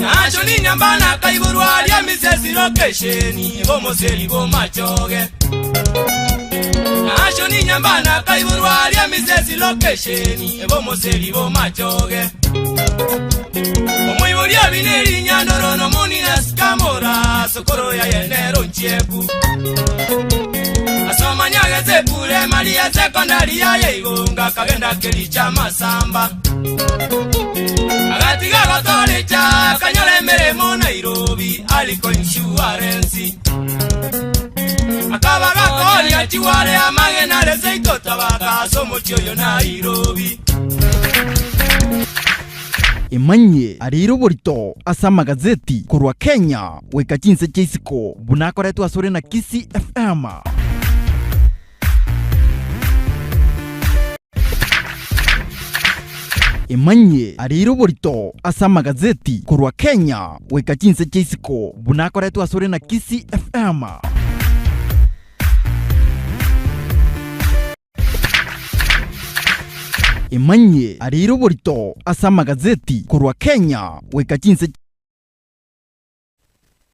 Nacho ni nyambana kaiburwa lya misesi lokesheni bomoseli bomachoge. Nacho ni nyambana kaiburwa lya misesi lokesheni bomoseli bomachoge. Omuibulia bineri nyandoro no munina skamora sokoro ya yenero nchepu. Asoma nyageze pule malia sekondari ya yeigonga kagenda kelicha masamba. Agati gagotolecha kanyole meremo Nairobi aliko insurance. Akaba gakoli achiwale amagena lezeito tabaka somo choyo Nairobi. Imanye ariro borito asa magazeti kurwa Kenya weka chinse chisiko bunakoretu asore na Kisi FM. Imanye ariro borito asa magazeti kurwa Kenya weka chinse chisiko bunakoretu asore na Kisi FM. Imanye ariro borito asa magazeti kurwa Kenya weka chinse